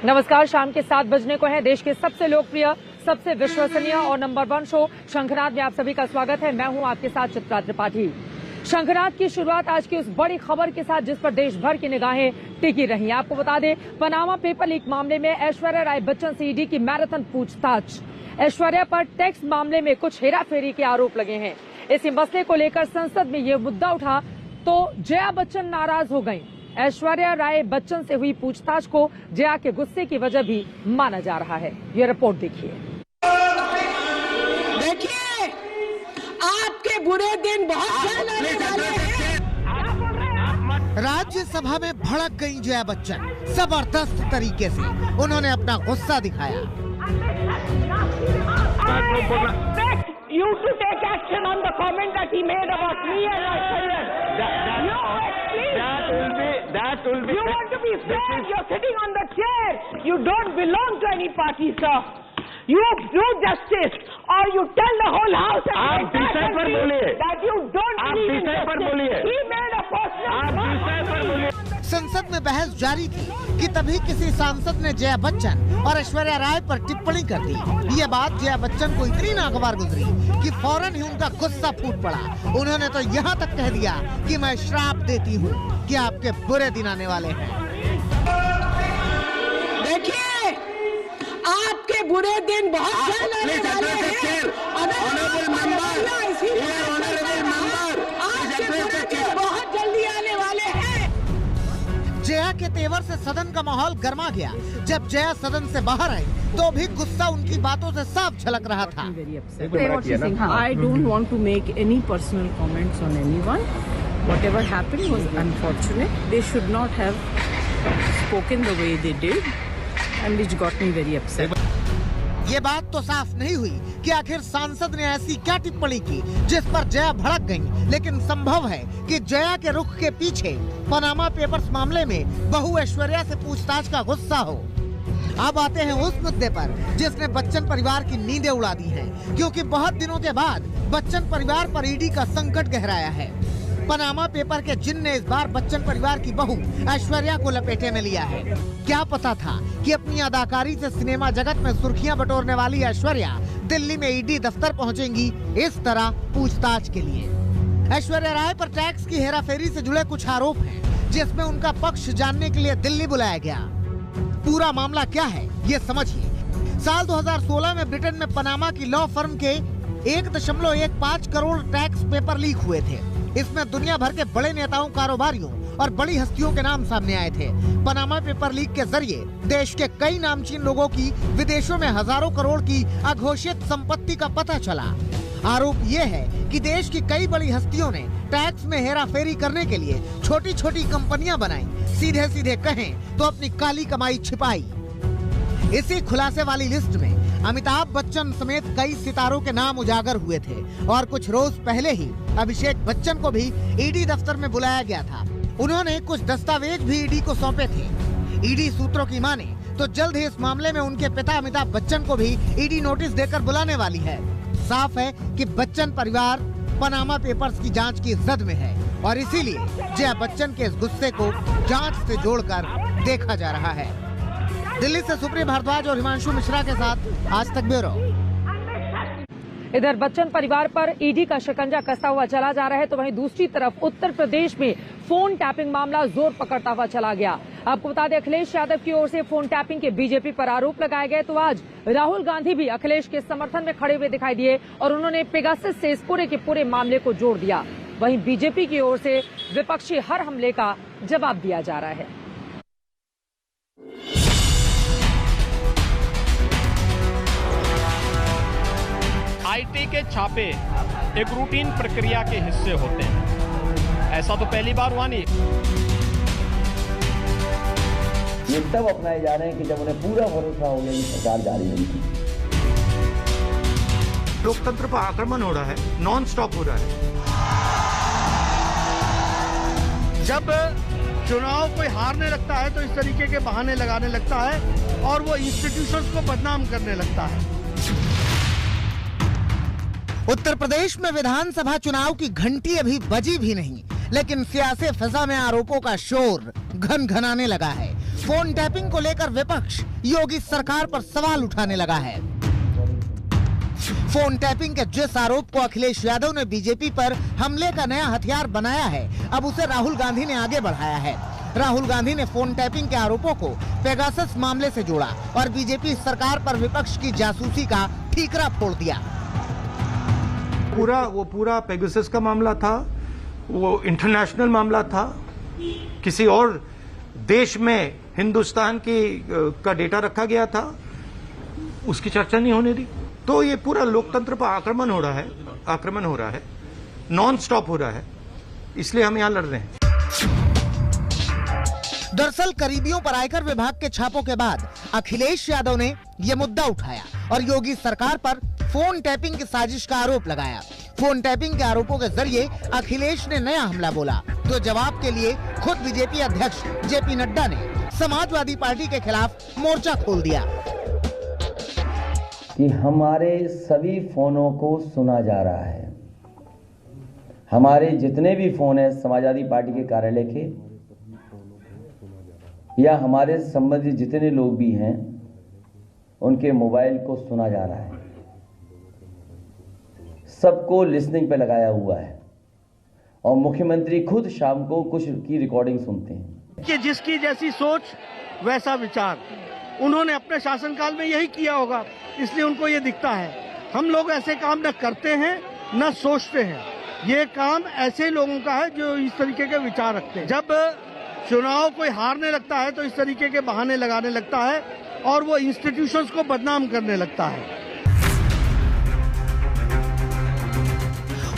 नमस्कार, शाम के 7 बजने को है। देश के सबसे लोकप्रिय, सबसे विश्वसनीय और नंबर 1 शो शंखनाद में आप सभी का स्वागत है। मैं हूं आपके साथ चित्रा त्रिपाठी। शंखनाद की शुरुआत आज की उस बड़ी खबर के साथ जिस पर देश भर की निगाहें टिकी रही। आपको बता दें, पनामा पेपर लीक मामले में ऐश्वर्या राय बच्चन से ईडी की मैराथन पूछताछ। ऐश्वर्या पर टैक्स मामले में कुछ हेराफेरी के आरोप लगे हैं। इसी मसले को लेकर संसद में ये मुद्दा उठा तो जया बच्चन नाराज हो गयी। ऐश्वर्या राय बच्चन से हुई पूछताछ को जया के गुस्से की वजह भी माना जा रहा है। ये रिपोर्ट देखिए। देखिए, आपके बुरे दिन बहुत जल्द आने वाले हैं। राज्यसभा में भड़क गई जया बच्चन। जबरदस्त तरीके से उन्होंने अपना गुस्सा दिखाया। You to take action on the comment that he made about me and my children. That will be. You want to be fair? You're sitting on the chair. You don't belong to any party, sir. You do justice, or you tell the whole house and that you don't believe in justice. He made a personal. संसद में बहस जारी थी कि तभी किसी सांसद ने जया बच्चन और ऐश्वर्या राय पर टिप्पणी कर दी। ये बात जया बच्चन को इतनी नागवार गुजरी कि फौरन ही उनका गुस्सा फूट पड़ा। उन्होंने तो यहाँ तक कह दिया कि मैं श्राप देती हूँ कि आपके बुरे दिन आने वाले हैं। देखिए, आपके बुरे दिन बहुत जल्द आने वाले हैं। बहुत जल्दी आने वाले हैं। जया के तेवर से सदन का माहौल गर्मा गया। जब जया सदन से बाहर आई तो भी गुस्सा उनकी बातों से साफ झलक रहा था। I don't want to make any personal comments on anyone. Whatever happened was unfortunate. They should not have spoken the way they did, and which got me very upset. ये बात तो साफ नहीं हुई कि आखिर सांसद ने ऐसी क्या टिप्पणी की जिस पर जया भड़क गईं। लेकिन संभव है कि जया के रुख के पीछे पनामा पेपर्स मामले में बहू ऐश्वर्या से पूछताछ का गुस्सा हो। अब आते हैं उस मुद्दे पर जिसने बच्चन परिवार की नींदें उड़ा दी हैं, क्योंकि बहुत दिनों के बाद बच्चन परिवार पर ईडी का संकट गहराया है। पनामा पेपर के जिन ने इस बार बच्चन परिवार की बहू ऐश्वर्या को लपेटे में लिया है। क्या पता था कि अपनी अदाकारी से सिनेमा जगत में सुर्खियां बटोरने वाली ऐश्वर्या दिल्ली में ईडी दफ्तर पहुंचेंगी इस तरह पूछताछ के लिए। ऐश्वर्या राय पर टैक्स की हेराफेरी से जुड़े कुछ आरोप हैं, जिसमें उनका पक्ष जानने के लिए दिल्ली बुलाया गया। पूरा मामला क्या है ये समझिए। साल 2016 में ब्रिटेन में पनामा की लॉ फर्म के 1.15 करोड़ टैक्स पेपर लीक हुए थे। इसमें दुनिया भर के बड़े नेताओं, कारोबारियों और बड़ी हस्तियों के नाम सामने आए थे। पनामा पेपर लीक के जरिए देश के कई नामचीन लोगों की विदेशों में हजारों करोड़ की अघोषित संपत्ति का पता चला। आरोप ये है कि देश की कई बड़ी हस्तियों ने टैक्स में हेराफेरी करने के लिए छोटी छोटी कंपनियां बनाई। सीधे सीधे कहें तो अपनी काली कमाई छिपाई। इसी खुलासे वाली लिस्ट में अमिताभ बच्चन समेत कई सितारों के नाम उजागर हुए थे और कुछ रोज पहले ही अभिषेक बच्चन को भी ईडी दफ्तर में बुलाया गया था। उन्होंने कुछ दस्तावेज भी ईडी को सौंपे थे। ईडी सूत्रों की माने तो जल्द ही इस मामले में उनके पिता अमिताभ बच्चन को भी ईडी नोटिस देकर बुलाने वाली है। साफ है कि बच्चन परिवार पनामा पेपर्स की जांच की जद में है और इसीलिए जया बच्चन के इस गुस्से को जांच से जोड़कर देखा जा रहा है। दिल्ली से सुप्रिया भारद्वाज और हिमांशु मिश्रा के साथ आज तक ब्यूरो। इधर बच्चन परिवार पर ईडी का शिकंजा कसता हुआ चला जा रहा है, तो वहीं दूसरी तरफ उत्तर प्रदेश में फोन टैपिंग मामला जोर पकड़ता हुआ चला गया। आपको बता दें, अखिलेश यादव की ओर से फोन टैपिंग के बीजेपी पर आरोप लगाए गए, तो आज राहुल गांधी भी अखिलेश के समर्थन में खड़े हुए दिखाई दिए और उन्होंने पेगासस से इस पूरे के पूरे मामले को जोड़ दिया। वहीं बीजेपी की ओर से विपक्षी हर हमले का जवाब दिया जा रहा है। आईटी के छापे एक रूटीन प्रक्रिया के हिस्से होते हैं। ऐसा तो पहली बार हुआ नहीं। ये तब अपनाए जा रहे हैं कि जब उन्हें पूरा भरोसा हो गया कि सरकार जारी नहीं की। लोकतंत्र पर आक्रमण हो रहा है, नॉन स्टॉप हो रहा है। जब चुनाव कोई हारने लगता है तो इस तरीके के बहाने लगाने लगता है और वो इंस्टीट्यूशंस को बदनाम करने लगता है। उत्तर प्रदेश में विधानसभा चुनाव की घंटी अभी बजी भी नहीं, लेकिन सियासी फिजा में आरोपों का शोर घनघनाने लगा है। फोन टैपिंग को लेकर विपक्ष योगी सरकार पर सवाल उठाने लगा है। फोन टैपिंग के जिस आरोप को अखिलेश यादव ने बीजेपी पर हमले का नया हथियार बनाया है, अब उसे राहुल गांधी ने आगे बढ़ाया है। राहुल गांधी ने फोन टैपिंग के आरोपों को पेगासस मामले से जोड़ा और बीजेपी सरकार पर विपक्ष की जासूसी का ठीकरा फोड़ दिया। पूरा पेगासस का मामला था, वो इंटरनेशनल मामला था, किसी और देश में हिंदुस्तान का डेटा रखा गया था, उसकी चर्चा नहीं होने दी। तो ये पूरा लोकतंत्र पर आक्रमण हो रहा है, नॉन स्टॉप हो रहा है, इसलिए हम यहाँ लड़ रहे हैं। दरअसल करीबियों पर आयकर विभाग के छापों के बाद अखिलेश यादव ने ये मुद्दा उठाया और योगी सरकार पर फोन टैपिंग की साजिश का आरोप लगाया। फोन टैपिंग के आरोपों के जरिए अखिलेश ने नया हमला बोला, तो जवाब के लिए खुद बीजेपी अध्यक्ष जेपी नड्डा ने समाजवादी पार्टी के खिलाफ मोर्चा खोल दिया कि हमारे सभी फोनों को सुना जा रहा है। हमारे जितने भी फोन हैं समाजवादी पार्टी के कार्यालय के या हमारे संबंधित जितने लोग भी हैं, उनके मोबाइल को सुना जा रहा है। सबको लिसनिंग पे लगाया हुआ है और मुख्यमंत्री खुद शाम को कुछ की रिकॉर्डिंग सुनते हैं कि जिसकी जैसी सोच वैसा विचार, उन्होंने अपने शासनकाल में यही किया होगा, इसलिए उनको ये दिखता है। हम लोग ऐसे काम न करते हैं न सोचते हैं, ये काम ऐसे लोगों का है जो इस तरीके के विचार रखते हैं। जब चुनाव कोई हारने लगता है तो इस तरीके के बहाने लगाने लगता है और वो इंस्टीट्यूशंस को बदनाम करने लगता है।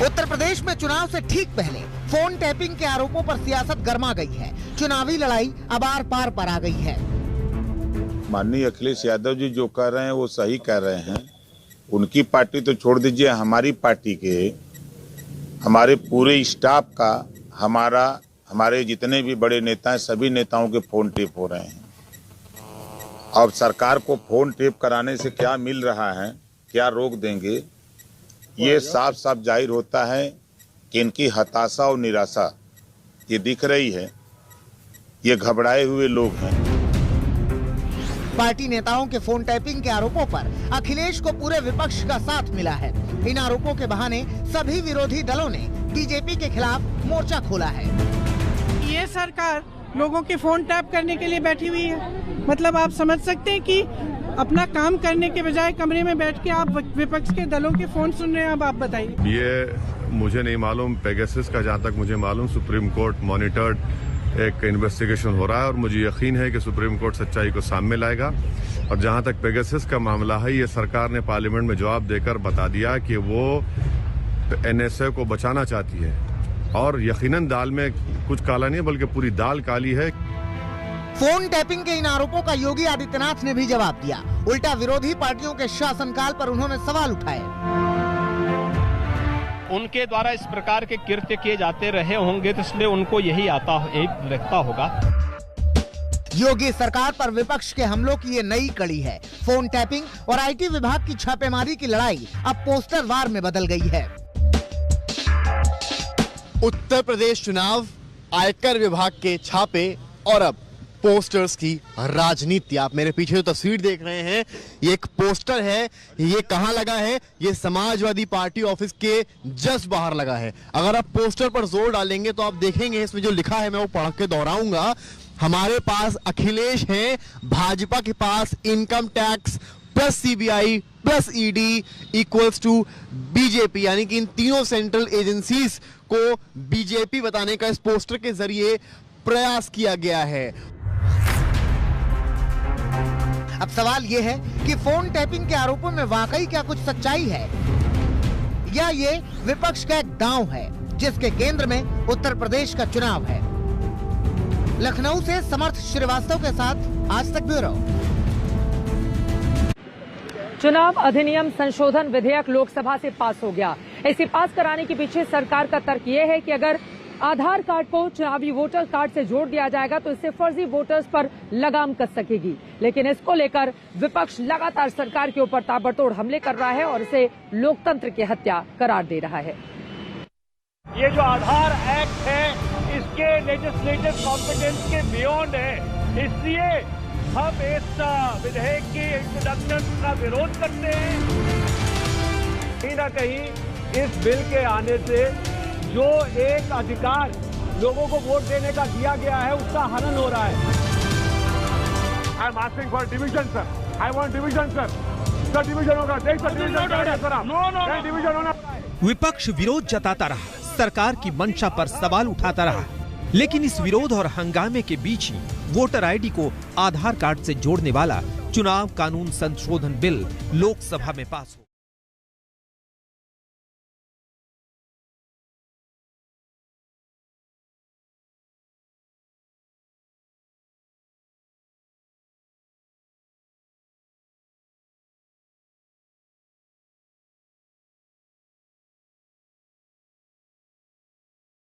उत्तर प्रदेश में चुनाव से ठीक पहले फोन टैपिंग के आरोपों पर सियासत गर्मा गई है। चुनावी लड़ाई अब आर पार पर आ गई है। माननीय अखिलेश यादव जी जो कह रहे हैं वो सही कह रहे हैं। उनकी पार्टी तो छोड़ दीजिए, हमारी पार्टी के हमारे पूरे स्टाफ का हमारे जितने भी बड़े नेता हैं सभी नेताओं के फोन टेप हो रहे हैं। अब सरकार को फोन टेप कराने से क्या मिल रहा है, क्या रोक देंगे, ये साफ साफ जाहिर होता है कि इनकी हताशा और निराशा ये दिख रही है। ये घबराए हुए लोग हैं। पार्टी नेताओं के फोन टैपिंग के आरोपों पर अखिलेश को पूरे विपक्ष का साथ मिला है। इन आरोपों के बहाने सभी विरोधी दलों ने बीजेपी के खिलाफ मोर्चा खोला है। ये सरकार लोगों के फोन टैप करने के लिए बैठी हुई है। मतलब आप समझ सकते हैं कि अपना काम करने के बजाय कमरे में बैठ के आप विपक्ष के दलों के फोन सुन रहे हैं। अब आप बताइए। ये मुझे नहीं मालूम, पेगासस का जहाँ तक मुझे मालूम सुप्रीम कोर्ट मॉनिटर्ड एक इन्वेस्टिगेशन हो रहा है और मुझे यकीन है कि सुप्रीम कोर्ट सच्चाई को सामने लाएगा। और जहाँ तक पेगासस का मामला है, ये सरकार ने पार्लियामेंट में जवाब देकर बता दिया कि वो एनएसए को बचाना चाहती है और यकीनन दाल में कुछ काला नहीं बल्कि पूरी दाल काली है। फोन टैपिंग के इन आरोपों का योगी आदित्यनाथ ने भी जवाब दिया। उल्टा विरोधी पार्टियों के शासनकाल पर उन्होंने सवाल उठाए। उनके द्वारा इस प्रकार के कृत्य किए जाते रहे होंगे तो इसलिए उनको यही लगता होगा। योगी सरकार पर विपक्ष के हमलों की ये नई कड़ी है। फोन टैपिंग और आईटी विभाग की छापेमारी की लड़ाई अब पोस्टर वार में बदल गई है। उत्तर प्रदेश चुनाव, आयकर विभाग के छापे और अब पोस्टर्स की राजनीति। आप मेरे पीछे जो तस्वीर देख रहे हैं, ये एक पोस्टर है। ये कहाँ लगा है? ये समाजवादी पार्टी ऑफिस के जस्ट बाहर लगा है। अगर आप पोस्टर पर जोर डालेंगे तो आप देखेंगे इसमें जो लिखा है मैं वो पढ़ के दोहराऊंगा। हमारे पास अखिलेश है, भाजपा के पास income tax plus CBI plus ED equals to BJP, यानी कि इन तीनों सेंट्रल एजेंसीज को बीजेपी बताने का इस पोस्टर के जरिए प्रयास किया गया है। अब सवाल यह है कि फोन टैपिंग के आरोपों में वाकई क्या कुछ सच्चाई है या ये विपक्ष का एक दांव है जिसके केंद्र में उत्तर प्रदेश का चुनाव है। लखनऊ से समर्थ श्रीवास्तव के साथ आज तक ब्यूरो। चुनाव अधिनियम संशोधन विधेयक लोकसभा से पास हो गया। इसे पास कराने के पीछे सरकार का तर्क ये है कि अगर आधार कार्ड को चुनावी वोटर कार्ड से जोड़ दिया जाएगा तो इससे फर्जी वोटर्स पर लगाम कस सकेगी। लेकिन इसको लेकर विपक्ष लगातार सरकार के ऊपर ताबड़तोड़ हमले कर रहा है और इसे लोकतंत्र की हत्या करार दे रहा है। ये जो आधार एक्ट है इसके लेजिस्लेटिव कॉम्पिटेंस के बियॉन्ड है। इसलिए हम इस विधेयक की इंट्रोडक्शन का विरोध करते हैं। कहीं ना कहीं इस बिल के आने से जो एक अधिकार लोगों को वोट देने का दिया गया है उसका हनन हो रहा है। I am asking for division sir, I want division sir. Sir division होगा, डिवीजन होना। विपक्ष विरोध जताता रहा, सरकार की मंशा पर सवाल उठाता रहा, लेकिन इस विरोध और हंगामे के बीच ही वोटर आईडी को आधार कार्ड से जोड़ने वाला चुनाव कानून संशोधन बिल लोकसभा में पास हुआ।